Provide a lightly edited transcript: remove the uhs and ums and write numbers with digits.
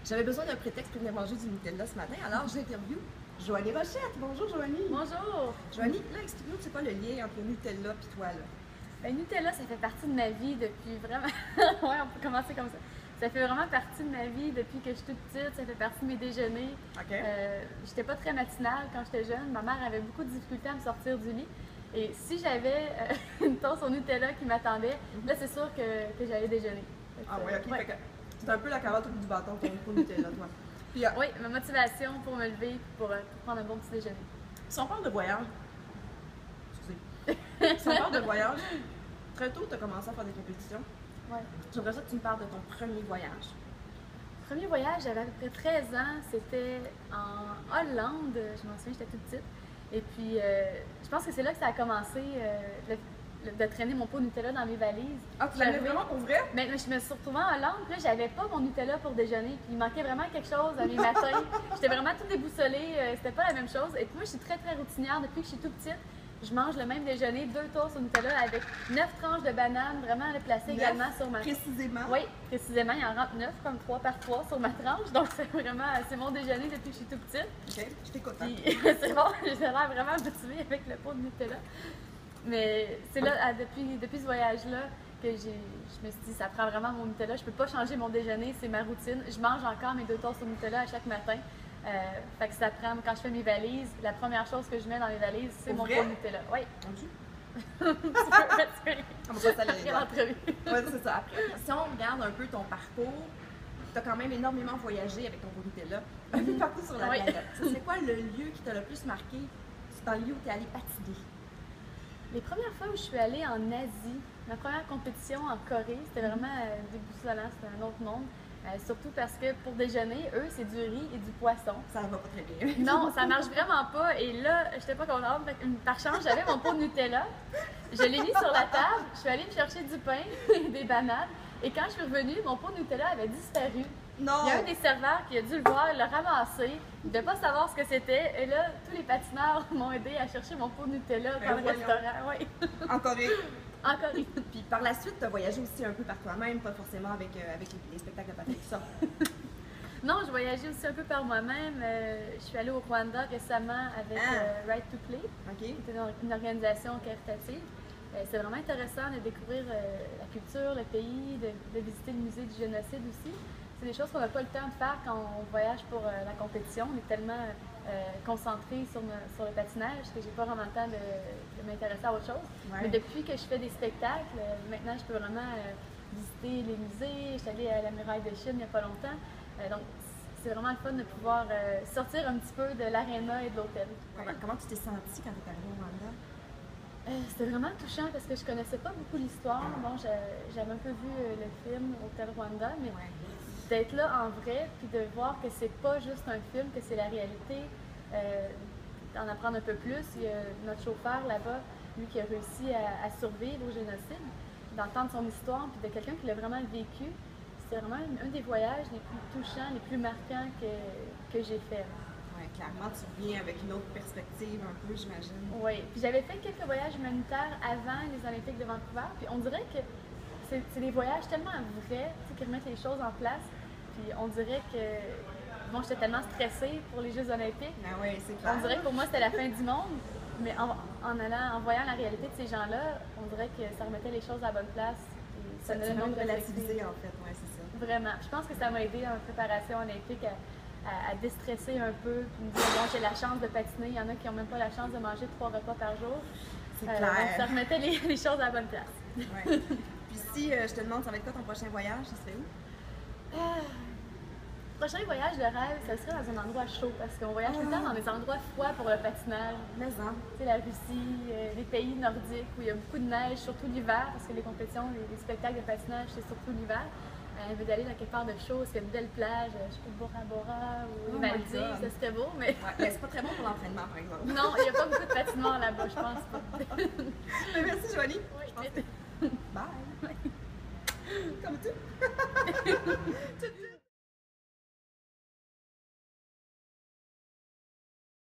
J'avais besoin d'un prétexte pour venir manger du Nutella ce matin, alors j'interview Joanie Rochette. Bonjour Joanie. Bonjour! Joanie, là, explique-nous c'est quoi le lien entre le Nutella et toi, là? Ben, Nutella, ça fait partie de ma vie depuis vraiment... ouais, on peut commencer comme ça. Ça fait vraiment partie de ma vie depuis que je suis toute petite, ça fait partie de mes déjeuners. OK. J'étais pas très matinale quand j'étais jeune, ma mère avait beaucoup de difficultés à me sortir du lit. Et si j'avais une toast au Nutella qui m'attendait, là c'est sûr que j'allais déjeuner. Ah ouais, ok. Ouais. Fait que c'est un peu la carotte au bout du bâton pour le Nutella, toi. Puis, Oui, ma motivation pour me lever pour prendre un bon petit déjeuner. si on parle de voyage, excusez, si on parle de voyage, très tôt, tu as commencé à faire des compétitions. Ouais. J'aimerais ça que tu me parles de ton premier voyage. Premier voyage, j'avais à peu près 13 ans, c'était en Hollande, je m'en souviens, j'étais toute petite. Et puis, je pense que c'est là que ça a commencé, de traîner mon pot Nutella dans mes valises. Ah, tu l'avais vraiment pour vrai? Mais je me suis retrouvée en Hollande, puis là, j'avais pas mon Nutella pour déjeuner, puis il manquait vraiment quelque chose à mes matins. J'étais vraiment toute déboussolée, c'était pas la même chose. Et puis moi, je suis très, très routinière depuis que je suis toute petite. Je mange le même déjeuner, 2 toasts au Nutella avec 9 tranches de bananes, vraiment placées également sur ma... Précisément? Oui, précisément, il en rentre 9, comme 3 par 3 sur ma tranche. Donc, c'est mon déjeuner depuis que je suis toute petite. OK, je t'écoute. Hein? Puis, c'est bon, j'ai l'air vraiment motivée avec le pot de Nutella. Mais c'est là, depuis ce voyage-là, que je me suis dit, ça prend vraiment mon Nutella. Je peux pas changer mon déjeuner, c'est ma routine. Je mange encore mes 2 toasts au Nutella à chaque matin. Fait que ça prend, quand je fais mes valises, la première chose que je mets dans mes valises, c'est mon pot de Nutella. Oui. On va pas Après l'entrevue. Oui, c'est ça. Après, si on regarde un peu ton parcours, tu as quand même énormément voyagé avec ton pot Nutella, un peu partout sur la Oui. planète. C'est quoi le lieu qui t'a le plus marqué? C'est dans le lieu où tu es allé patiner. Les premières fois où je suis allée en Asie, ma première compétition en Corée, c'était vraiment déboussolant, c'était un autre monde. Surtout parce que pour déjeuner, eux, c'est du riz et du poisson. Ça va pas très bien. Non, ça marche vraiment pas. Et là, j'étais pas contente. Par chance, j'avais mon pot de Nutella. Je l'ai mis sur la table. Je suis allée me chercher du pain et des bananes. Et quand je suis revenue, mon pot de Nutella avait disparu. Non! Il y a un des serveurs qui a dû le voir, le ramasser. Il ne devait pas savoir ce que c'était. Et là, tous les patineurs m'ont aidé à chercher mon pot de Nutella dans le voyons. restaurant. Oui. En Corée. En Corée. Puis par la suite, tu as voyagé aussi un peu par toi-même, pas forcément avec les spectacles de patin, tout ça. Non, je voyageais aussi un peu par moi-même. Je suis allée au Rwanda récemment avec Right to Play. OK? C'est une organisation caritative. C'est vraiment intéressant de découvrir la culture, le pays, de visiter le musée du génocide aussi. C'est des choses qu'on n'a pas le temps de faire quand on voyage pour la compétition. On est tellement concentré sur le patinage que j'ai pas vraiment le temps de m'intéresser à autre chose. Ouais. Mais depuis que je fais des spectacles, maintenant je peux vraiment visiter les musées. Je suis allée à la muraille de Chine il n'y a pas longtemps. Donc c'est vraiment le fun de pouvoir sortir un petit peu de l'aréna et de l'hôtel. Comment tu t'es sentie quand tu es arrivée au Rwanda? C'était vraiment touchant parce que je connaissais pas beaucoup l'histoire. Bon, j'avais un peu vu le film Hôtel Rwanda, mais d'être là en vrai, puis de voir que c'est pas juste un film, que c'est la réalité, d'en apprendre un peu plus. Il y a notre chauffeur là-bas, lui qui a réussi à survivre au génocide, d'entendre son histoire, puis de quelqu'un qui l'a vraiment vécu. C'est vraiment un des voyages les plus touchants, les plus marquants que j'ai fait. Oui, clairement, tu reviens avec une autre perspective un peu, j'imagine. Oui, puis j'avais fait quelques voyages humanitaires avant les Olympiques de Vancouver, puis on dirait que c'est des voyages tellement vrais, tu sais, qui remettent les choses en place, puis on dirait que, bon, j'étais tellement stressée pour les Jeux Olympiques, Ah oui, c'est clair. on dirait que pour moi c'était la fin du monde, mais en voyant la réalité de ces gens-là, on dirait que ça remettait les choses à la bonne place, et ça Ça donnait m'a une autre relativisé perspective. en fait, oui, c'est ça. Vraiment, je pense que ça m'a aidé en préparation olympique à déstresser un peu, puis me dire, bon, j'ai la chance de patiner, il y en a qui n'ont même pas la chance de manger 3 repas par jour. C'est Donc clair. ça remettait les choses à la bonne place. Ouais. Puis si je te demande, ça va être quoi ton prochain voyage, ça serait où? Prochain voyage de rêve, ça serait dans un endroit chaud, parce qu'on voyage tout le temps dans des endroits froids pour le patinage. Mais hein. Tu sais, la Russie, les pays nordiques où il y a beaucoup de neige, surtout l'hiver, parce que les compétitions, les spectacles de patinage, c'est surtout l'hiver. Elle veut d'aller dans quelque part de chaud, parce qu'il y a une belle plage, je sais pas, Bora Bora ou les Oh my Maldives, God. ça serait beau, mais Ouais, mais c'est pas très bon pour l'entraînement, par exemple. non, il n'y a pas beaucoup de patinoires là-bas, je pense pas. Mais merci, Joanie. Oui, Bye. Comme tout.